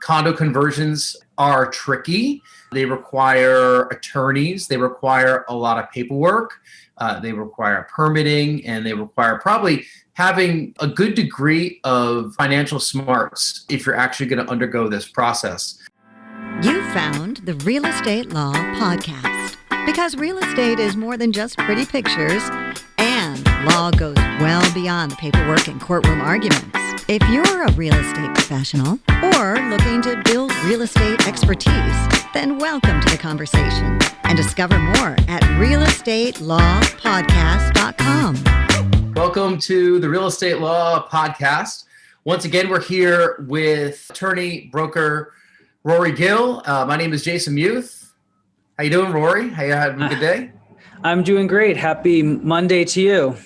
condo conversions are tricky. They require attorneys. They require a lot of paperwork. They require permitting, and they require probably having a good degree of financial smarts if you're actually going to undergo this process. You found the Real Estate Law Podcast, because real estate is more than just pretty pictures, and law goes well beyond the paperwork and courtroom arguments. If you're a real estate professional or looking to build real estate expertise, then welcome to the conversation and discover more at realestatelawpodcast.com. Welcome to the Real Estate Law Podcast. Once again, we're here with attorney, broker, Rory Gill. My name is Jason Muth. How you doing, Rory? How you having a good day? I'm doing great. Happy Monday to you.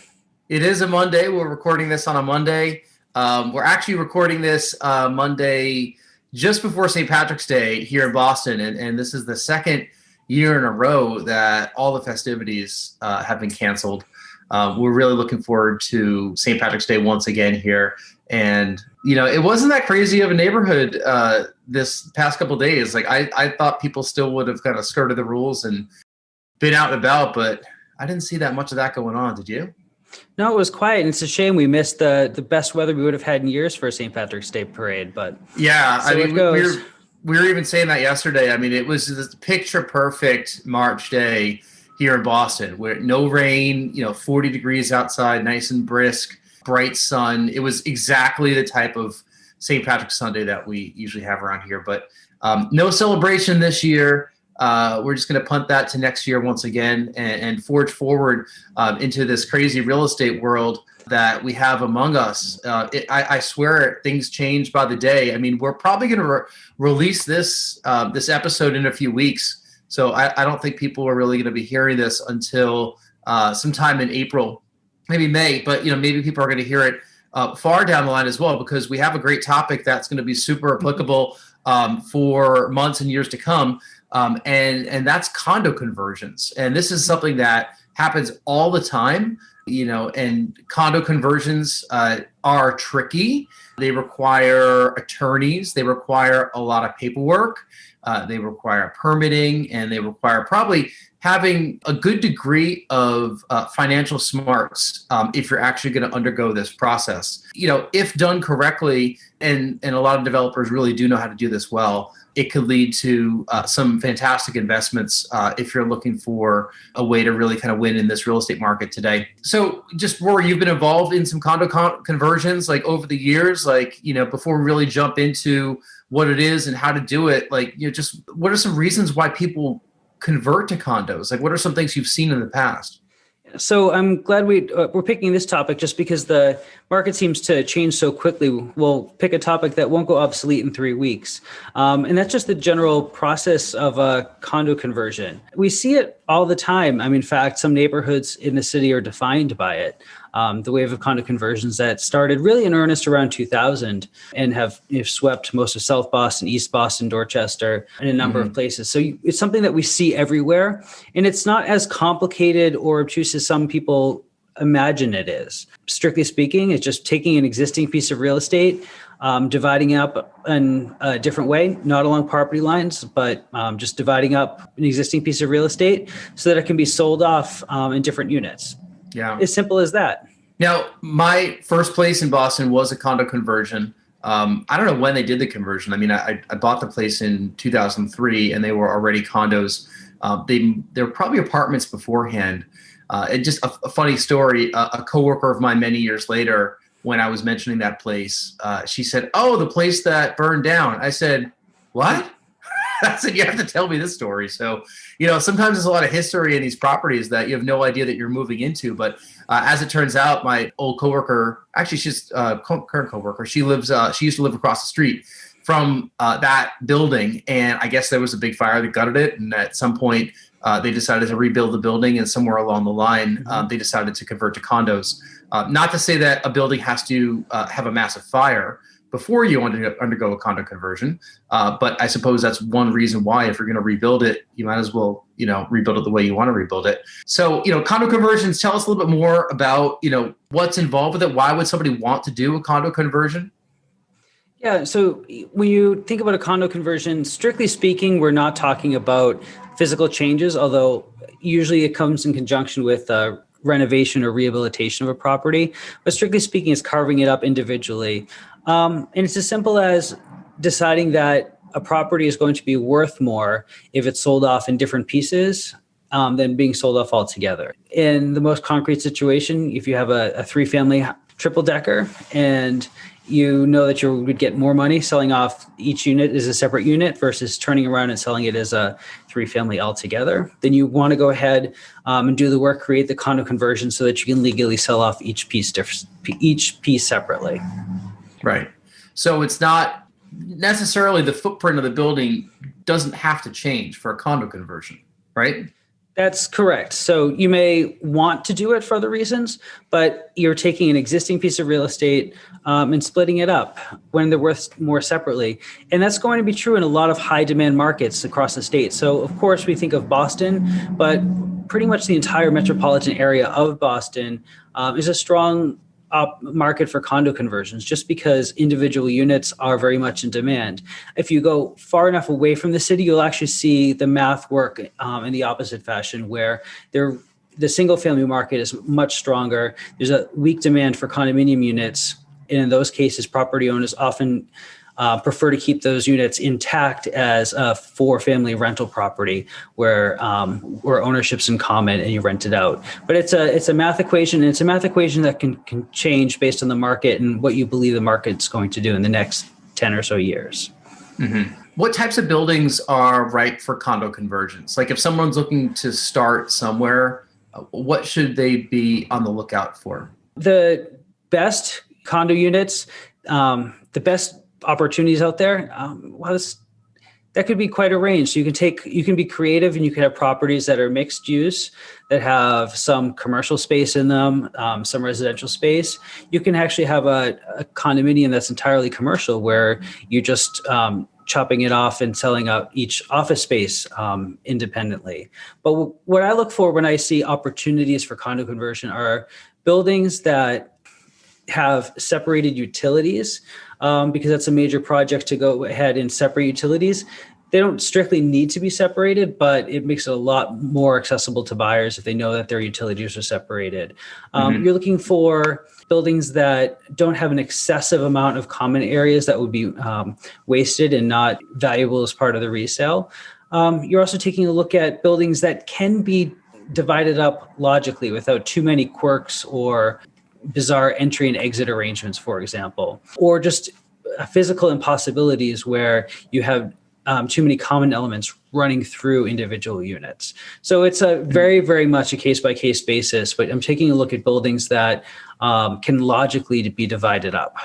It is a Monday. We're recording this on a Monday. We're actually recording this Monday just before St. Patrick's Day here in Boston. And this is the second year in a row that all the festivities have been canceled. We're really looking forward to St. Patrick's Day once again here. And, you know, it wasn't that crazy of a neighborhood this past couple of days. Like I thought people still would have kind of skirted the rules and been out and about, but I didn't see that much of that going on. Did you? No, it was quiet, and it's a shame we missed the best weather we would have had in years for a St. Patrick's Day parade. But yeah, so I mean, it goes. we were even saying that yesterday. I mean, it was this picture perfect March day here in Boston, where no rain, 40 degrees outside, nice and brisk, bright sun. It was exactly the type of St. Patrick's Sunday that we usually have around here. But no celebration this year. We're just going to punt that to next year once again and forge forward into this crazy real estate world that we have among us. I swear things change by the day. I mean, we're probably going to release this episode in a few weeks. So I don't think people are really going to be hearing this until sometime in April, maybe May. But, maybe people are going to hear it far down the line as well, because we have a great topic that's going to be super applicable for months and years to come. And that's condo conversions. And this is something that happens all the time, and condo conversions are tricky. They require attorneys. They require a lot of paperwork. They require permitting, and they require probably having a good degree of financial smarts if you're actually going to undergo this process. If done correctly, and a lot of developers really do know how to do this well, it could lead to some fantastic investments if you're looking for a way to really kind of win in this real estate market today. So just, Rory, you've been involved in some condo conversions like over the years, before we really jump into what it is and how to do it, just what are some reasons why people convert to condos? Like, what are some things you've seen in the past? So I'm glad we're picking this topic just because the market seems to change so quickly. We'll pick a topic that won't go obsolete in 3 weeks. And that's just the general process of a condo conversion. We see it all the time. In fact, some neighborhoods in the city are defined by it. The wave of condo conversions that started really in earnest around 2000 and have swept most of South Boston, East Boston, Dorchester, and a number of places. So it's something that we see everywhere. And it's not as complicated or obtuse as some people imagine it is. Strictly speaking, it's just taking an existing piece of real estate, dividing up in a different way, not along property lines, but just dividing up an existing piece of real estate so that it can be sold off in different units. Yeah. As simple as that. Now, my first place in Boston was a condo conversion. I don't know when they did the conversion. I bought the place in 2003 and they were already condos. They were probably apartments beforehand. And just a funny story, a coworker of mine many years later, when I was mentioning that place, she said, "Oh, the place that burned down." I said, "What?" I said, "You have to tell me this story." So, sometimes there's a lot of history in these properties that you have no idea that you're moving into. But as it turns out, my old coworker, actually she's current coworker, she used to live across the street from that building. And I guess there was a big fire that gutted it. And at some point, they decided to rebuild the building. And somewhere along the line, they decided to convert to condos. Not to say that a building has to have a massive fire before you undergo a condo conversion. But I suppose that's one reason why, if you're going to rebuild it, you might as well, rebuild it the way you want to rebuild it. So, condo conversions, tell us a little bit more about, what's involved with it. Why would somebody want to do a condo conversion? Yeah. So when you think about a condo conversion, strictly speaking, we're not talking about physical changes, although usually it comes in conjunction with renovation or rehabilitation of a property. But strictly speaking, it's carving it up individually. And it's as simple as deciding that a property is going to be worth more if it's sold off in different pieces than being sold off altogether. In the most concrete situation, if you have a three-family triple decker and you know that you would get more money selling off each unit as a separate unit versus turning around and selling it as a three-family altogether, then you want to go ahead and do the work, create the condo conversion so that you can legally sell off each piece separately. Right. So it's not necessarily the footprint of the building doesn't have to change for a condo conversion, right? That's correct. So you may want to do it for other reasons, but you're taking an existing piece of real estate and splitting it up when they're worth more separately. And that's going to be true in a lot of high demand markets across the state. So of course we think of Boston, but pretty much the entire metropolitan area of Boston is a strong market for condo conversions just because individual units are very much in demand. If you go far enough away from the city, you'll actually see the math work in the opposite fashion where the single family market is much stronger. There's a weak demand for condominium units. And in those cases, property owners often prefer to keep those units intact as a four-family rental property where ownership's in common and you rent it out. But it's a math equation, and it's a math equation that can change based on the market and what you believe the market's going to do in the next 10 or so years. Mm-hmm. What types of buildings are ripe for condo conversions? Like if someone's looking to start somewhere, what should they be on the lookout for? The best condo units, the best opportunities out there, that could be quite a range. So you can be creative and you can have properties that are mixed use, that have some commercial space in them, some residential space. You can actually have a condominium that's entirely commercial where you're just chopping it off and selling out each office space independently. But what I look for when I see opportunities for condo conversion are buildings that have separated utilities, because that's a major project to go ahead and separate utilities. They don't strictly need to be separated, but it makes it a lot more accessible to buyers if they know that their utilities are separated. You're looking for buildings that don't have an excessive amount of common areas that would be wasted and not valuable as part of the resale. You're also taking a look at buildings that can be divided up logically without too many quirks or bizarre entry and exit arrangements, for example, or just physical impossibilities where you have too many common elements running through individual units. So it's a very, very much a case-by-case basis, but I'm taking a look at buildings that can logically be divided up.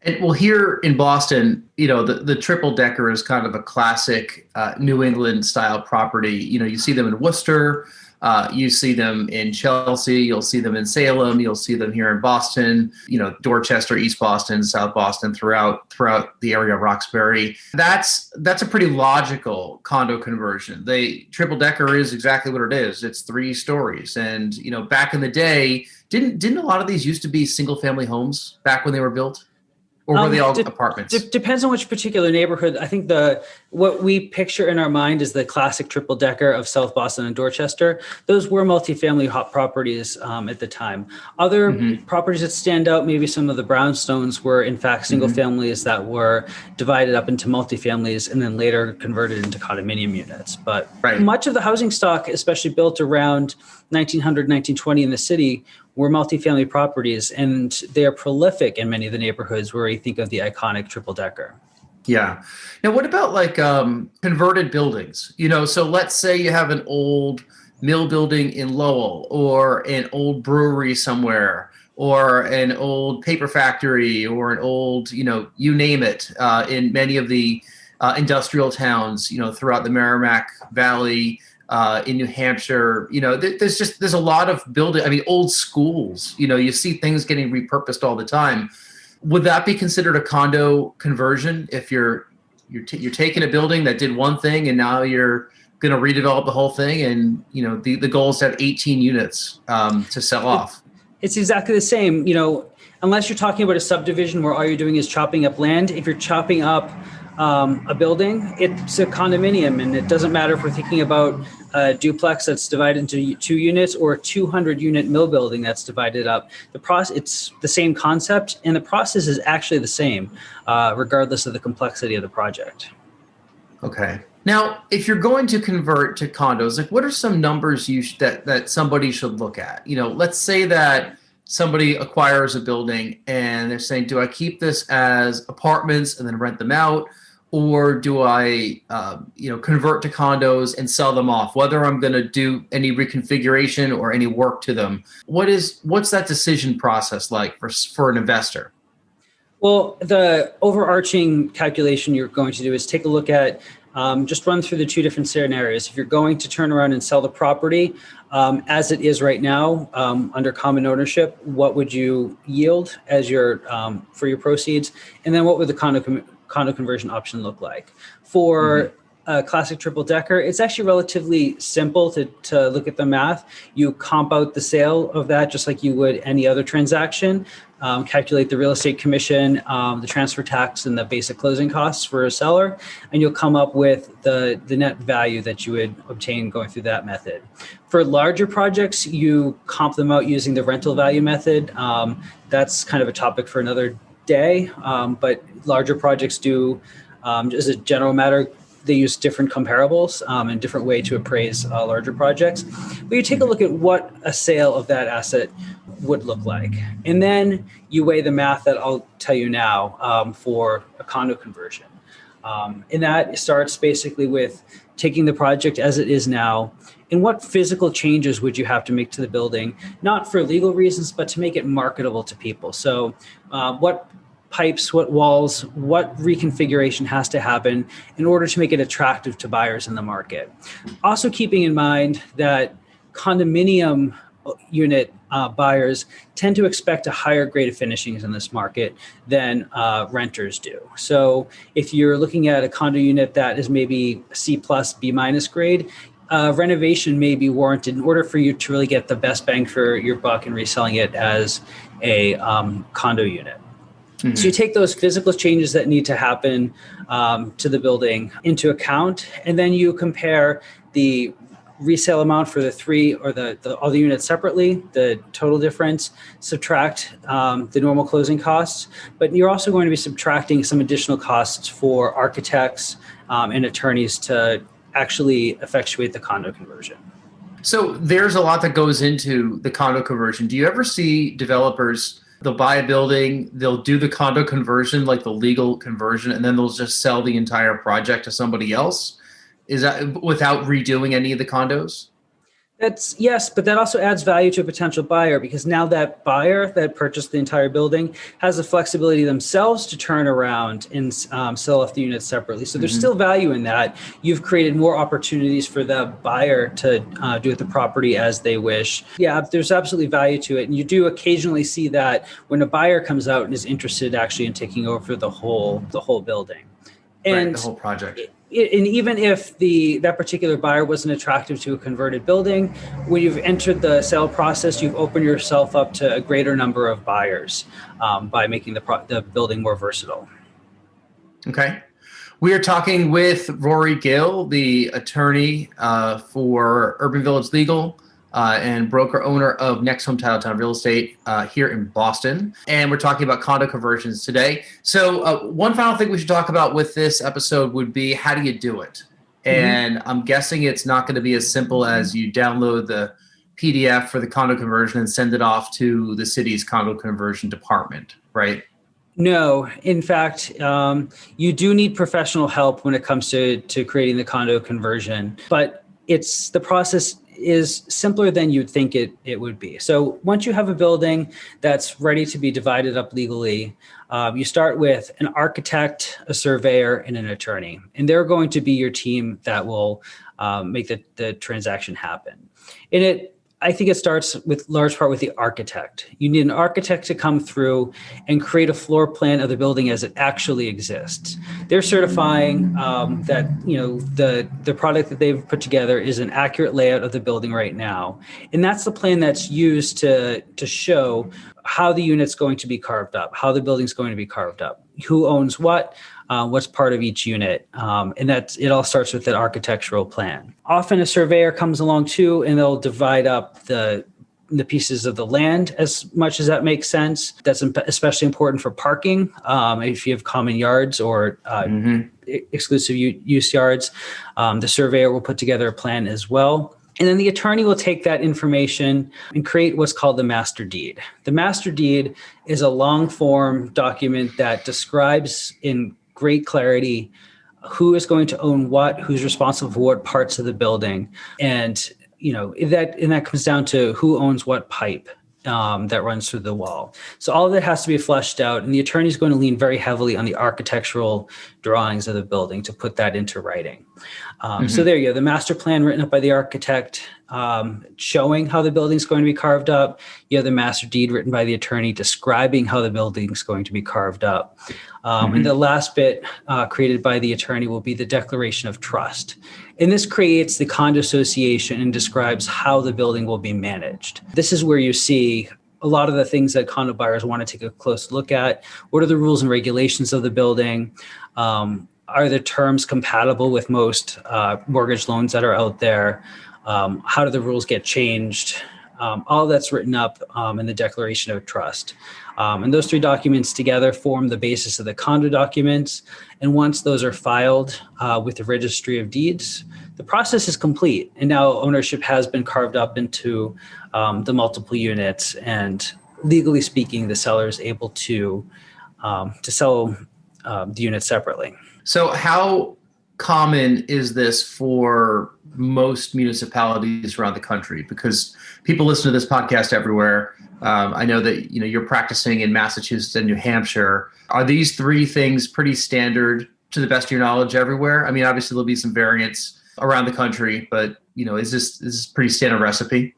And well, here in Boston, the triple decker is kind of a classic New England style property. You see them in Worcester. You see them in Chelsea, you'll see them in Salem, you'll see them here in Boston, Dorchester, East Boston, South Boston, throughout the area of Roxbury. That's a pretty logical condo conversion. Triple decker is exactly what it is. It's 3 stories. And, back in the day, didn't a lot of these used to be single family homes back when they were built? Or were they all apartments? Depends on which particular neighborhood. I think what we picture in our mind is the classic triple decker of South Boston and Dorchester. Those were multifamily hot properties at the time. Other properties that stand out, maybe some of the brownstones, were in fact single families that were divided up into multifamilies and then later converted into condominium units. But much of the housing stock, especially built around 1900, 1920 in the city, were multifamily properties, and they are prolific in many of the neighborhoods where you think of the iconic triple decker. Yeah. Now, what about converted buildings? So let's say you have an old mill building in Lowell, or an old brewery somewhere, or an old paper factory, or an old, you name it, in many of the industrial towns, throughout the Merrimack Valley, in New Hampshire. There's a lot of building. I mean, old schools, you see things getting repurposed all the time. Would that be considered a condo conversion if you're taking a building that did one thing and now you're going to redevelop the whole thing, and the goal is to have 18 units to sell off? It's exactly the same. unless you're talking about a subdivision where all you're doing is chopping up land. If you're chopping up a building, it's a condominium, and it doesn't matter if we're thinking about a duplex that's divided into 2 units or a 200-unit mill building that's divided up. It's the same concept, and the process is actually the same, regardless of the complexity of the project. Okay. Now, if you're going to convert to condos, like what are some numbers that somebody should look at? Let's say that somebody acquires a building and they're saying, do I keep this as apartments and then rent them out? Or do I, convert to condos and sell them off, whether I'm going to do any reconfiguration or any work to them? What's that decision process like for an investor? Well, the overarching calculation you're going to do is take a look at, just run through the 2 different scenarios. If you're going to turn around and sell the property as it is right now under common ownership, what would you yield as for your proceeds? And then what would the condo conversion option look like? For a classic triple decker, it's actually relatively simple to look at the math. You comp out the sale of that just like you would any other transaction, calculate the real estate commission, the transfer tax, and the basic closing costs for a seller, and you'll come up with the net value that you would obtain going through that method. For larger projects, you comp them out using the rental value method. That's kind of a topic for another day, but larger projects do, as a general matter, they use different comparables and different way to appraise larger projects. But you take a look at what a sale of that asset would look like. And then you weigh the math that I'll tell you now for a condo conversion. And that starts basically with taking the project as it is now and what physical changes would you have to make to the building, not for legal reasons, but to make it marketable to people. So what pipes, what walls, what reconfiguration has to happen in order to make it attractive to buyers in the market. Also keeping in mind that condominium unit buyers tend to expect a higher grade of finishings in this market than renters do. So if you're looking at a condo unit that is maybe C+, B- grade, renovation may be warranted in order for you to really get the best bang for your buck in reselling it as a condo unit. Mm-hmm. So you take those physical changes that need to happen to the building into account, and then you compare the resale amount for the 3 or all the units separately, the total difference, subtract the normal closing costs, but you're also going to be subtracting some additional costs for architects and attorneys to actually effectuate the condo conversion. So there's a lot that goes into the condo conversion. Do you ever see developers, they'll buy a building, they'll do the condo conversion, like the legal conversion, and then they'll just sell the entire project to somebody else? Is that without redoing any of the condos? Yes, but that also adds value to a potential buyer, because now that buyer that purchased the entire building has the flexibility themselves to turn around and sell off the units separately. So there's still value in that. You've created more opportunities for the buyer to do with the property as they wish. Yeah, there's absolutely value to it. And you do occasionally see that when a buyer comes out and is interested actually in taking over the whole building. And right, the whole project. And even if that particular buyer wasn't attractive to a converted building, when you've entered the sale process, you've opened yourself up to a greater number of buyers by making the building more versatile. Okay. We are talking with Rory Gill, the attorney for Urban Village Legal and broker owner of Next Home Titletown Real Estate here in Boston. And we're talking about condo conversions today. So one final thing we should talk about with this episode would be, how do you do it? And I'm guessing it's not going to be as simple as you download the PDF for the condo conversion and send it off to the city's condo conversion department, right? No, in fact, you do need professional help when it comes to creating the condo conversion, but the process is simpler than you'd think it would be. So once you have a building that's ready to be divided up legally, you start with an architect, a surveyor, and an attorney. And they're going to be your team that will make the transaction happen. And it I think it starts with large part with the architect. You need an architect to come through and create a floor plan of the building as it actually exists. They're certifying that the product that they've put together is an accurate layout of the building right now, and that's the plan that's used to show how the unit's going to be carved up, how the building's going to be carved up, who owns what's part of each unit. And it all starts with that architectural plan. Often a surveyor comes along too, and they'll divide up the pieces of the land as much as that makes sense. That's especially important for parking. If you have common yards or exclusive use yards, the surveyor will put together a plan as well. And then the attorney will take that information and create what's called the master deed. The master deed is a long form document that describes in great clarity who is going to own what, who's responsible for what parts of the building. And, that comes down to who owns what pipe that runs through the wall. So all of that has to be fleshed out, and the attorney is going to lean very heavily on the architectural drawings of the building to put that into writing. So there you go, the master plan written up by the architect, showing how the building is going to be carved up. You have the master deed written by the attorney describing how the building is going to be carved up. And the last bit created by the attorney will be the declaration of trust. And this creates the condo association and describes how the building will be managed. This is where you see a lot of the things that condo buyers want to take a close look at. What are the rules and regulations of the building? Are the terms compatible with most mortgage loans that are out there? How do the rules get changed? All that's written up in the Declaration of Trust. And those three documents together form the basis of the condo documents. And once those are filed with the Registry of Deeds, the process is complete. And now ownership has been carved up into the multiple units. And legally speaking, the seller is able to sell the unit separately. So how common is this for most municipalities around the country? Because people listen to this podcast everywhere. I know that you're practicing in Massachusetts and New Hampshire. Are these three things pretty standard to the best of your knowledge everywhere? I mean, obviously there'll be some variance around the country, but is this pretty standard recipe?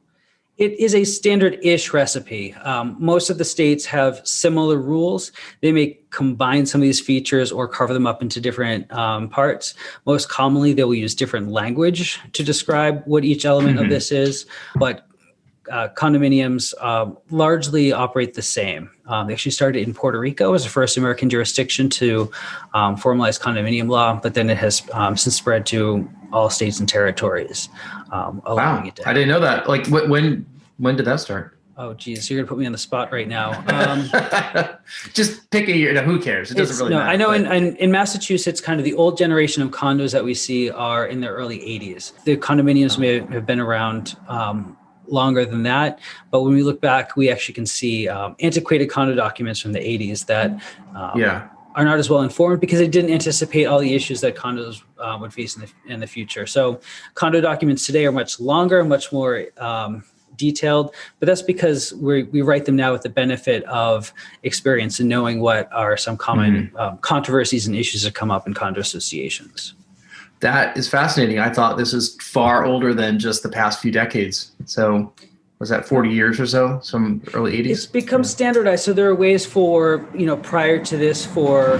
It is a standard-ish recipe. Most of the states have similar rules. They may combine some of these features or carve them up into different parts. Most commonly, they will use different language to describe what each element of this is, but condominiums largely operate the same. They actually started in Puerto Rico as the first American jurisdiction to formalize condominium law, but then it has since spread to all states and territories. Wow, I didn't know that. Like, when did that start? Oh, geez, you're gonna put me on the spot right now. Just pick a year. Who cares? It doesn't really matter. I know in Massachusetts, kind of the old generation of condos that we see are in the early 80s. The condominiums may have been around longer than that. But when we look back, we actually can see antiquated condo documents from the 80s that are not as well informed because they didn't anticipate all the issues that condos would face in the future. So condo documents today are much longer, much more detailed, but that's because we write them now with the benefit of experience and knowing what are some common controversies and issues that come up in condo associations. That is fascinating. I thought this is far older than just the past few decades. So was that 40 years or so, some early 80s? It's become standardized. So there are ways for, prior to this for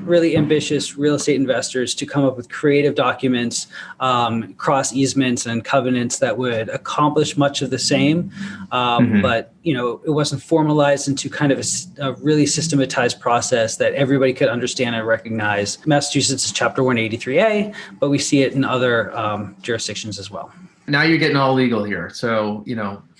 really ambitious real estate investors to come up with creative documents, cross easements and covenants that would accomplish much of the same. But, it wasn't formalized into kind of a really systematized process that everybody could understand and recognize. Massachusetts is Chapter 183A, but we see it in other jurisdictions as well. Now you're getting all legal here. So,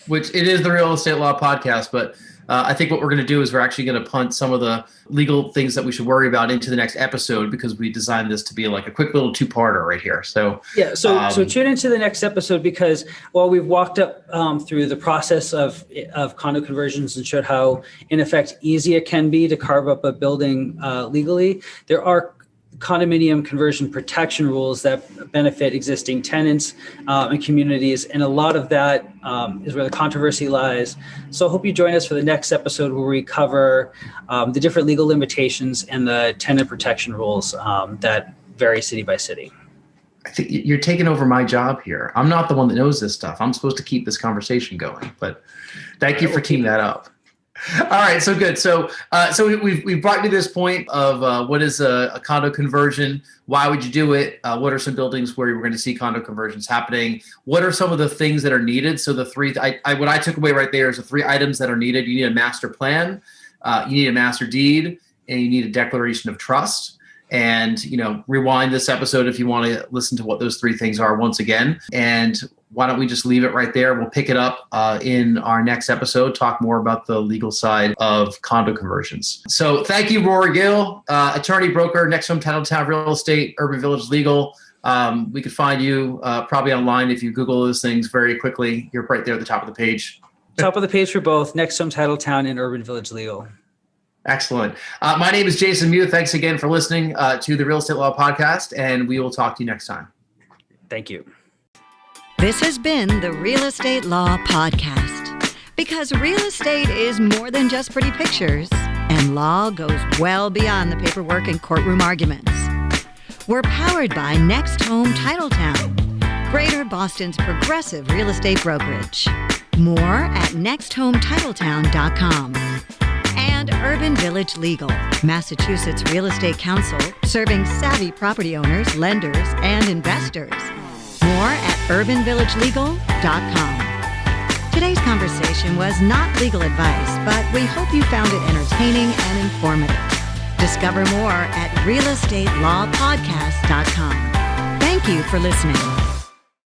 which it is the Real Estate Law Podcast, but I think what we're going to do is we're actually going to punt some of the legal things that we should worry about into the next episode because we designed this to be like a quick little two-parter right here. So so tune into the next episode because while we've walked up through the process of condo conversions and showed how, in effect, easy it can be to carve up a building legally, there are condominium conversion protection rules that benefit existing tenants and communities. And a lot of that is where the controversy lies. So I hope you join us for the next episode where we cover the different legal limitations and the tenant protection rules that vary city by city. I think you're taking over my job here. I'm not the one that knows this stuff. I'm supposed to keep this conversation going, but thank you for teaming that up. All right, so good. So we've brought you to this point of what is a condo conversion? Why would you do it? What are some buildings where we're going to see condo conversions happening? What are some of the things that are needed? So the three, what I took away right there is the 3 items that are needed. You need a master plan, you need a master deed, and you need a declaration of trust. And, rewind this episode if you want to listen to what those 3 things are once again. And why don't we just leave it right there? We'll pick it up in our next episode, talk more about the legal side of condo conversions. So thank you, Rory Gill, attorney, broker, Next Home Title Town Real Estate, Urban Village Legal. We could find you probably online if you Google those things very quickly. You're right there at the top of the page. Top of the page for both Next Home Title Town and Urban Village Legal. Excellent. My name is Jason Muth. Thanks again for listening to the Real Estate Law Podcast, and we will talk to you next time. Thank you. This has been the Real Estate Law Podcast. Because real estate is more than just pretty pictures, and law goes well beyond the paperwork and courtroom arguments. We're powered by Next Home Title Town, Greater Boston's progressive real estate brokerage. More at nexthometitletowns.com. And Urban Village Legal, Massachusetts Real Estate Council, serving savvy property owners, lenders, and investors. More at urbanvillagelegal.com. Today's conversation was not legal advice, but we hope you found it entertaining and informative. Discover more at realestatelawpodcast.com. Thank you for listening.